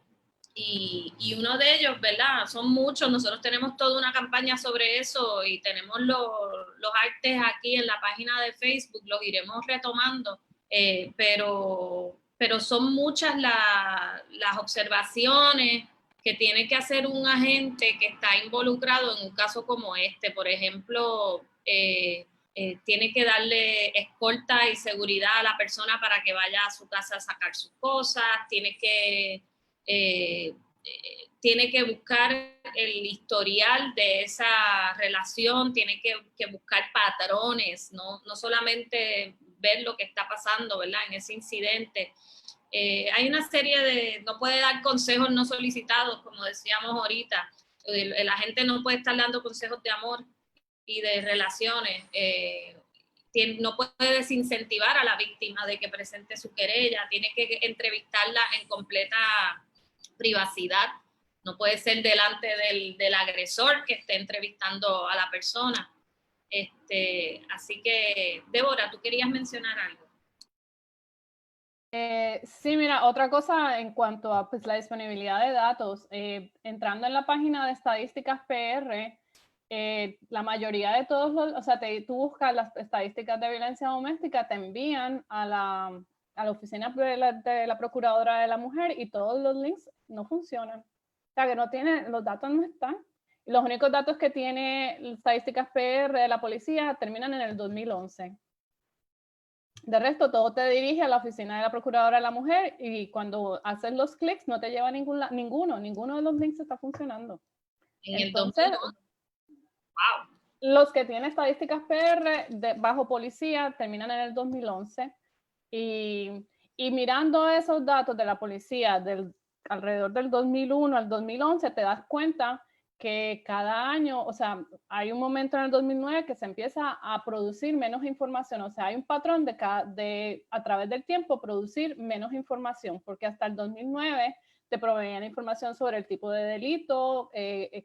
Y uno de ellos, ¿verdad? Son muchos, nosotros tenemos toda una campaña sobre eso y tenemos los artes aquí en la página de Facebook, los iremos retomando, pero son muchas las observaciones que tiene que hacer un agente que está involucrado en un caso como este. Por ejemplo, tiene que darle escolta y seguridad a la persona para que vaya a su casa a sacar sus cosas, tiene que buscar el historial de esa relación, tiene que buscar patrones, no solamente ver lo que está pasando, ¿verdad?, en ese incidente. Hay una serie no puede dar consejos no solicitados, como decíamos ahorita. El agente no puede estar dando consejos de amor y de relaciones. No puede desincentivar a la víctima de que presente su querella, tiene que entrevistarla en completa privacidad, no puede ser delante del agresor que esté entrevistando a la persona. Así que, Débora, ¿tú querías mencionar algo? Sí, mira, otra cosa en cuanto a pues, la disponibilidad de datos, entrando en la página de estadísticas PR, la mayoría de todos o sea, tú buscas las estadísticas de violencia doméstica, te envían a la oficina de la Procuradora de la Mujer y todos los links no funcionan. O sea, que los datos no están. Y los únicos datos que tiene estadísticas PR de la policía terminan en el 2011. De resto, todo te dirige a la oficina de la Procuradora de la Mujer y cuando haces los clics no te lleva a ninguno de los links está funcionando. Entonces, wow. Los que tienen estadísticas PR bajo policía terminan en el 2011 y mirando esos datos de la policía alrededor del 2001 al 2011 te das cuenta que cada año, o sea, hay un momento en el 2009 que se empieza a producir menos información, o sea, hay un patrón de a través del tiempo producir menos información, porque hasta el 2009 te proveían información sobre el tipo de delito,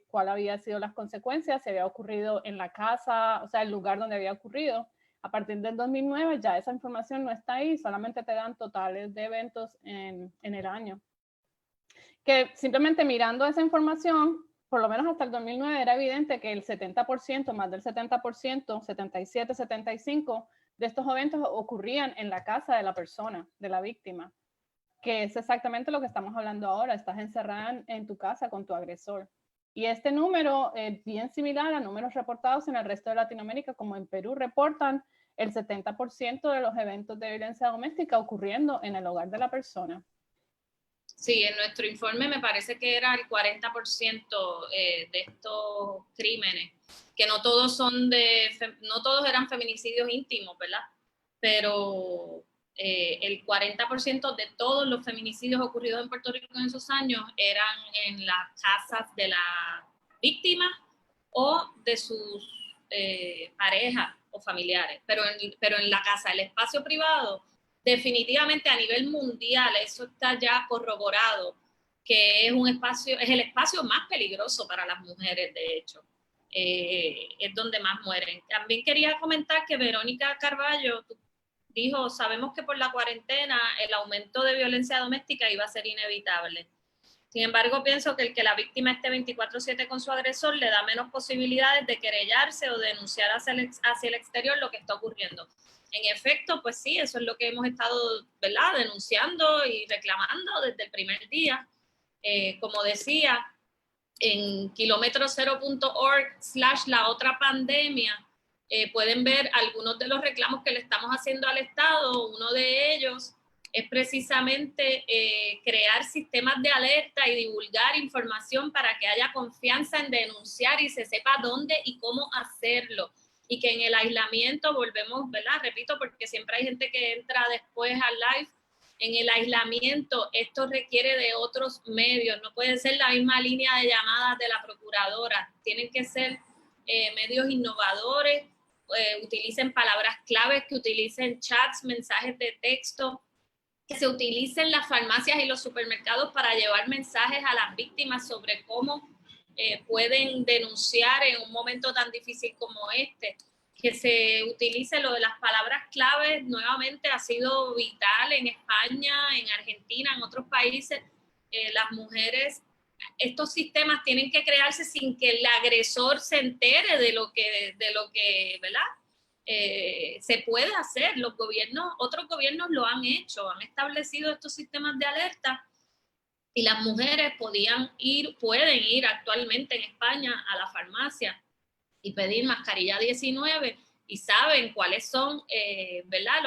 cuál había sido las consecuencias, si había ocurrido en la casa, o sea, el lugar donde había ocurrido. A partir del 2009 ya esa información no está ahí, solamente te dan totales de eventos en el año. Que simplemente mirando esa información, por lo menos hasta el 2009 era evidente que el 70%, más del 70%, 77, 75% de estos eventos ocurrían en la casa de la persona, de la víctima, que es exactamente lo que estamos hablando ahora, estás encerrada en tu casa con tu agresor. Y este número es bien similar a números reportados en el resto de Latinoamérica, como en Perú reportan el 70% de los eventos de violencia doméstica ocurriendo en el hogar de la persona. Sí, en nuestro informe me parece que era el 40% de estos crímenes, que no todos no todos eran feminicidios íntimos, ¿verdad? Pero el 40% de todos los feminicidios ocurridos en Puerto Rico en esos años eran en las casas de la víctima o de sus parejas o familiares, pero en la casa, el espacio privado, definitivamente a nivel mundial eso está ya corroborado, que es el espacio más peligroso para las mujeres, de hecho. Es donde más mueren. También quería comentar que Verónica Carballo dijo, sabemos que por la cuarentena el aumento de violencia doméstica iba a ser inevitable. Sin embargo, pienso que el que la víctima esté 24/7 con su agresor le da menos posibilidades de querellarse o denunciar hacia el exterior lo que está ocurriendo. En efecto, pues sí, eso es lo que hemos estado, ¿verdad?, denunciando y reclamando desde el primer día. Como decía, en kilometrocero.org/laotrapandemia pueden ver algunos de los reclamos que le estamos haciendo al Estado. Uno de ellos es precisamente crear sistemas de alerta y divulgar información para que haya confianza en denunciar y se sepa dónde y cómo hacerlo. Y que en el aislamiento volvemos, ¿verdad? Repito, porque siempre hay gente que entra después al live. En el aislamiento esto requiere de otros medios, no puede ser la misma línea de llamadas de la procuradora, tienen que ser medios innovadores, utilicen palabras claves, que utilicen chats, mensajes de texto, que se utilicen las farmacias y los supermercados para llevar mensajes a las víctimas sobre cómo pueden denunciar en un momento tan difícil como este. Que se utilice lo de las palabras claves, nuevamente ha sido vital en España, en Argentina, en otros países. Las mujeres, estos sistemas tienen que crearse sin que el agresor se entere de lo que ¿verdad? Se puede hacer. Otros gobiernos lo han hecho, han establecido estos sistemas de alerta y las mujeres pueden ir actualmente en España a la farmacia y pedir mascarilla 19 y saben cuáles son, ¿verdad?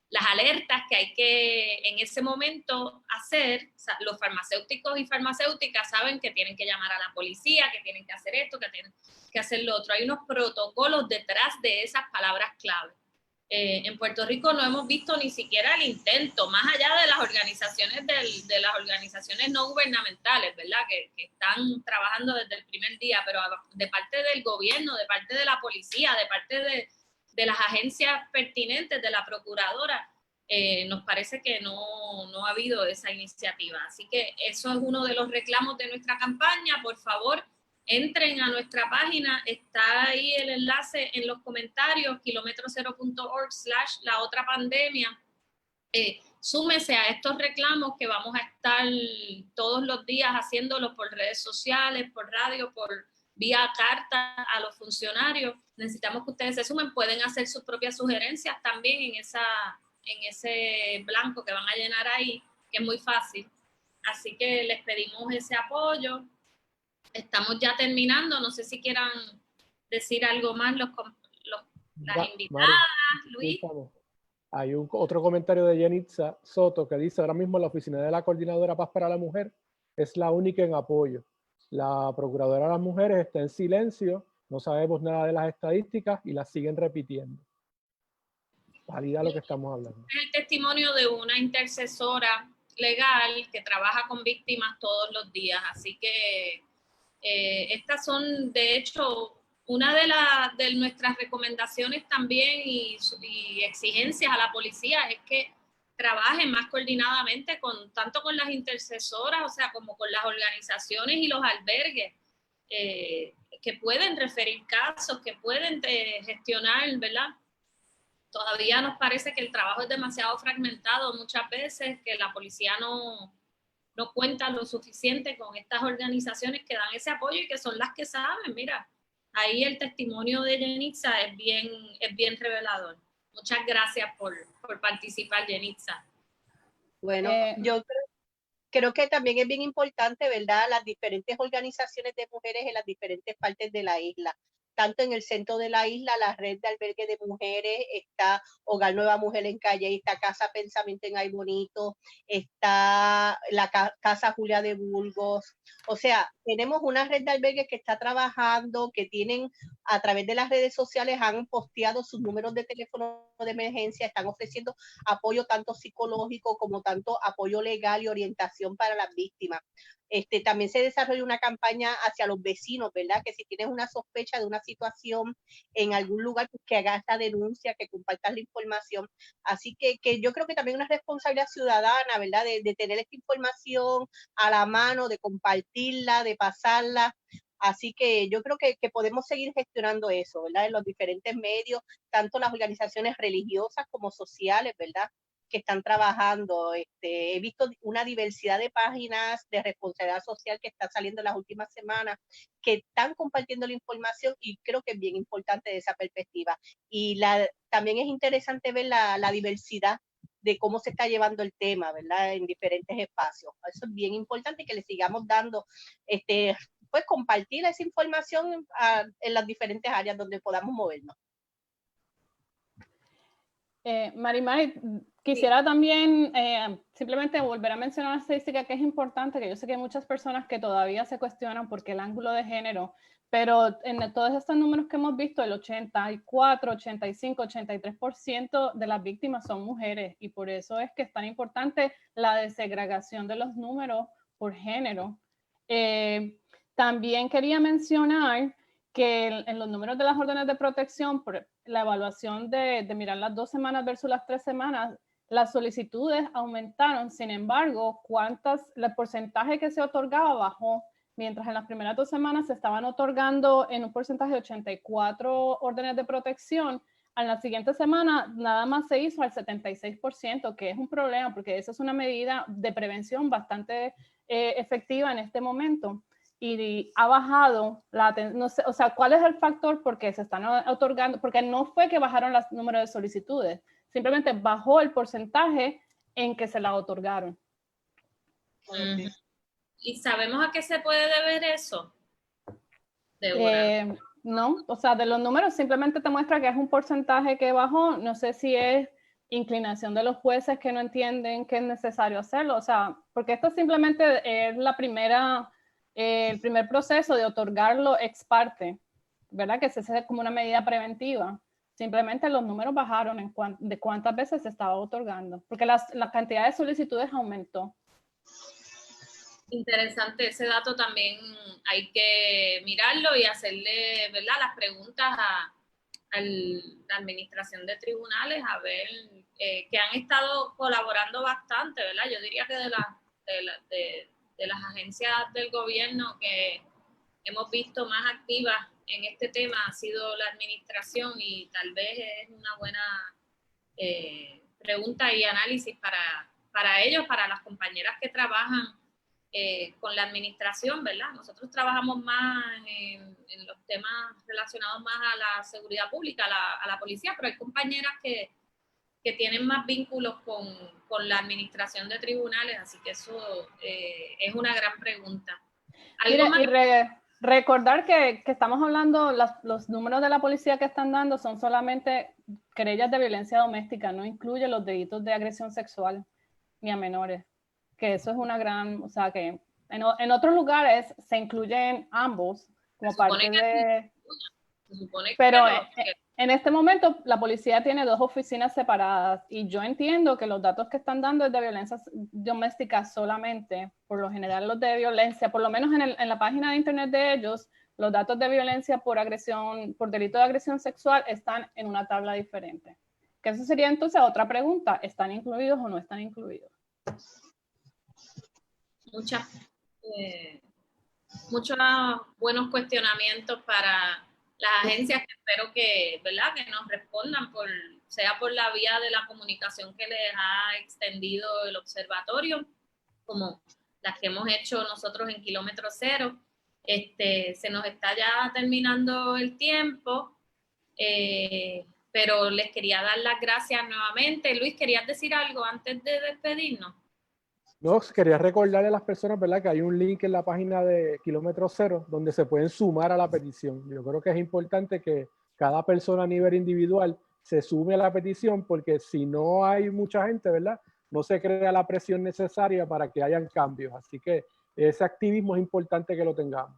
Las alertas que hay que en ese momento hacer. O sea, los farmacéuticos y farmacéuticas saben que tienen que llamar a la policía, que tienen que hacer esto, que tienen que hacer lo otro. Hay unos protocolos detrás de esas palabras clave. En Puerto Rico no hemos visto ni siquiera el intento, más allá de las organizaciones de las organizaciones no gubernamentales, ¿verdad? Que están trabajando desde el primer día, pero de parte del gobierno, de parte de la policía, de parte de las agencias pertinentes, de la procuradora, nos parece que no ha habido esa iniciativa. Así que eso es uno de los reclamos de nuestra campaña. Por favor, entren a nuestra página, está ahí el enlace en los comentarios, kilometrocero.org/laotrapandemia. Súmese a estos reclamos que vamos a estar todos los días haciéndolo por redes sociales, por radio, por vía carta a los funcionarios. Necesitamos que ustedes se sumen, pueden hacer sus propias sugerencias también en ese blanco que van a llenar ahí, que es muy fácil. Así que les pedimos ese apoyo. Estamos ya terminando, no sé si quieran decir algo más las invitadas, Luis. Hay otro comentario de Yenitza Soto que dice, ahora mismo la oficina de la Coordinadora Paz para la Mujer es la única en apoyo. La Procuradora de las Mujeres está en silencio, no sabemos nada de las estadísticas y las siguen repitiendo. Valida lo que estamos hablando. Es el testimonio de una intercesora legal que trabaja con víctimas todos los días, así que estas son, de hecho, una de nuestras recomendaciones también y exigencias a la policía es que trabajen más coordinadamente tanto con las intercesoras, o sea, como con las organizaciones y los albergues que pueden referir casos, que pueden gestionar, ¿verdad? Todavía nos parece que el trabajo es demasiado fragmentado muchas veces, que la policía no cuenta lo suficiente con estas organizaciones que dan ese apoyo y que son las que saben. Mira, ahí el testimonio de Yenitza es bien revelador. Muchas gracias por participar, Yenitza. Bueno, yo creo... creo que también es bien importante, ¿verdad? Las diferentes organizaciones de mujeres en las diferentes partes de la isla. Tanto en el centro de la isla, la red de albergue de mujeres, está Hogar Nueva Mujer en Calle, está Casa Pensamiento en Ay Bonito, está la Casa Julia de Burgos. O sea, tenemos una red de albergues que está trabajando, que tienen a través de las redes sociales, han posteado sus números de teléfono de emergencia, están ofreciendo apoyo tanto psicológico como tanto apoyo legal y orientación para las víctimas. También se desarrolla una campaña hacia los vecinos, ¿verdad? Que si tienes una sospecha de una situación en algún lugar, pues que hagas la denuncia, que compartas la información. Así que yo creo que también una responsabilidad ciudadana, ¿verdad? De tener esta información a la mano, de compartirla, de pasarla. Así que yo creo que podemos seguir gestionando eso, ¿verdad? En los diferentes medios, tanto las organizaciones religiosas como sociales, ¿verdad? Que están trabajando. He visto una diversidad de páginas de responsabilidad social que están saliendo en las últimas semanas, que están compartiendo la información y creo que es bien importante de esa perspectiva. Y también es interesante ver la diversidad de cómo se está llevando el tema, ¿verdad? En diferentes espacios. Eso es bien importante que le sigamos dando, pues compartir esa información en las diferentes áreas donde podamos movernos. Marimari, quisiera también simplemente volver a mencionar una estadística que es importante, que yo sé que hay muchas personas que todavía se cuestionan por qué el ángulo de género, pero en todos estos números que hemos visto, el 84, 85, 83% de las víctimas son mujeres y por eso es que es tan importante la desegregación de los números por género. También quería mencionar que en los números de las órdenes de protección, por la evaluación de mirar las 2 semanas versus las 3 semanas, las solicitudes aumentaron, sin embargo, el porcentaje que se otorgaba bajó, mientras en las primeras 2 semanas se estaban otorgando en un porcentaje de 84 órdenes de protección, en la siguiente semana nada más se hizo al 76%, que es un problema porque esa es una medida de prevención bastante efectiva en este momento. Y ha bajado no sé, o sea, ¿cuál es el factor por qué se están otorgando? Porque no fue que bajaron los números de solicitudes, simplemente bajó el porcentaje en que se la otorgaron. ¿Y sabemos a qué se puede deber eso? No, o sea, de los números simplemente te muestra que es un porcentaje que bajó, no sé si es inclinación de los jueces que no entienden que es necesario hacerlo, o sea, porque esto simplemente es el primer proceso de otorgarlo ex parte, ¿verdad? Que se hace como una medida preventiva. Simplemente los números bajaron de cuántas veces se estaba otorgando, porque la cantidad de solicitudes aumentó. Interesante ese dato, también hay que mirarlo y hacerle, ¿verdad?, las preguntas a la administración de tribunales, a ver, que han estado colaborando bastante, ¿verdad? Yo diría que de las agencias del gobierno que hemos visto más activas en este tema ha sido la administración, y tal vez es una buena pregunta y análisis para ellos, para las compañeras que trabajan con la administración, ¿verdad? Nosotros trabajamos más en los temas relacionados más a la seguridad pública, a la policía, pero hay compañeras que tienen más vínculos con la administración de tribunales, así que eso es una gran pregunta. Recordar que estamos hablando, los números de la policía que están dando son solamente querellas de violencia doméstica, no incluye los delitos de agresión sexual ni a menores. Que eso es una gran, o sea, que en otros lugares se incluyen ambos como parte de... Pero en este momento la policía tiene 2 oficinas separadas y yo entiendo que los datos que están dando es de violencia doméstica solamente, por lo general los de violencia, por lo menos en la página de internet de ellos, los datos de violencia por delito de agresión sexual están en una tabla diferente. Que eso sería entonces otra pregunta, ¿están incluidos o no están incluidos? Muchos buenos cuestionamientos para las agencias, que espero que, ¿verdad?, que nos respondan, sea por la vía de la comunicación que les ha extendido el observatorio, como las que hemos hecho nosotros en Kilómetro Cero. Se nos está ya terminando el tiempo, pero les quería dar las gracias nuevamente. Luis, ¿querías decir algo antes de despedirnos? No, quería recordarle a las personas, ¿verdad?, que hay un link en la página de Kilómetro Cero donde se pueden sumar a la petición. Yo creo que es importante que cada persona a nivel individual se sume a la petición, porque si no hay mucha gente, ¿verdad?, no se crea la presión necesaria para que hayan cambios. Así que ese activismo es importante que lo tengamos.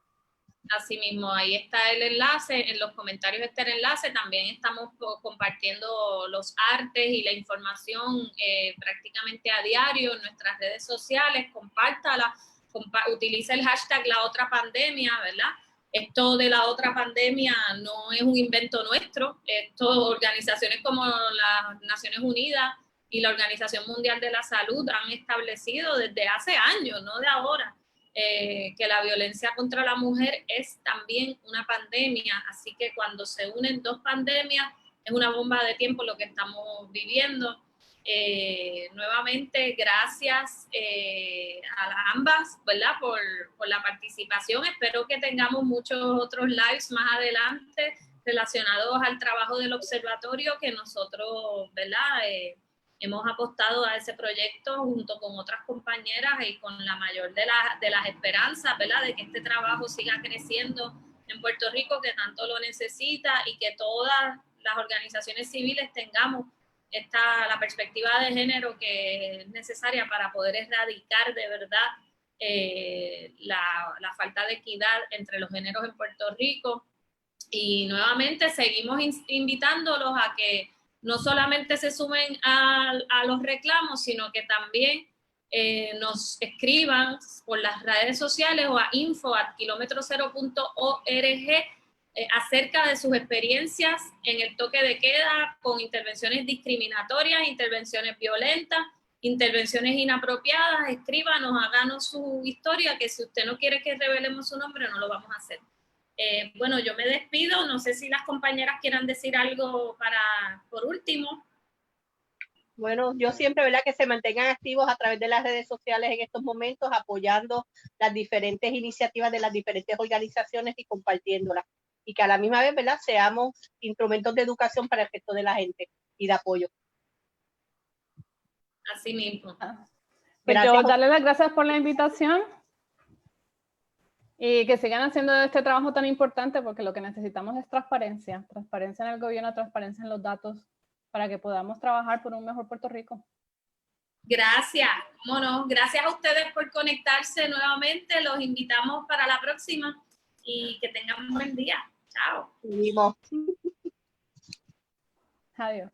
Asimismo, ahí está el enlace, en los comentarios está el enlace, también estamos compartiendo los artes y la información prácticamente a diario en nuestras redes sociales, compártala, utiliza el hashtag la otra pandemia, ¿verdad? Esto de la otra pandemia no es un invento nuestro, esto organizaciones como las Naciones Unidas y la Organización Mundial de la Salud han establecido desde hace años, no de ahora. Que la violencia contra la mujer es también una pandemia, así que cuando se unen dos pandemias es una bomba de tiempo lo que estamos viviendo. Nuevamente, gracias a ambas, ¿verdad?, por la participación. Espero que tengamos muchos otros lives más adelante relacionados al trabajo del observatorio que nosotros, ¿verdad?, hemos apostado a ese proyecto junto con otras compañeras y con la mayor de las esperanzas, ¿verdad?, de que este trabajo siga creciendo en Puerto Rico, que tanto lo necesita, y que todas las organizaciones civiles tengamos la perspectiva de género que es necesaria para poder erradicar de verdad la falta de equidad entre los géneros en Puerto Rico. Y nuevamente seguimos invitándolos a que no solamente se sumen a los reclamos, sino que también nos escriban por las redes sociales o a info@kilometrocero.org acerca de sus experiencias en el toque de queda con intervenciones discriminatorias, intervenciones violentas, intervenciones inapropiadas. Escríbanos, háganos su historia, que si usted no quiere que revelemos su nombre, no lo vamos a hacer. Bueno, yo me despido, no sé si las compañeras quieran decir algo por último. Bueno, yo siempre, ¿verdad?, que se mantengan activos a través de las redes sociales en estos momentos, apoyando las diferentes iniciativas de las diferentes organizaciones y compartiéndolas. Y que a la misma vez, ¿verdad?, seamos instrumentos de educación para el resto de la gente y de apoyo. Así mismo. Pues yo darle las gracias por la invitación y que sigan haciendo este trabajo tan importante, porque lo que necesitamos es transparencia en el gobierno, transparencia en los datos, para que podamos trabajar por un mejor Puerto Rico. Gracias, cómo no. Gracias a ustedes por conectarse nuevamente. Los invitamos para la próxima y que tengan un buen día. Chao. Seguimos. Adiós.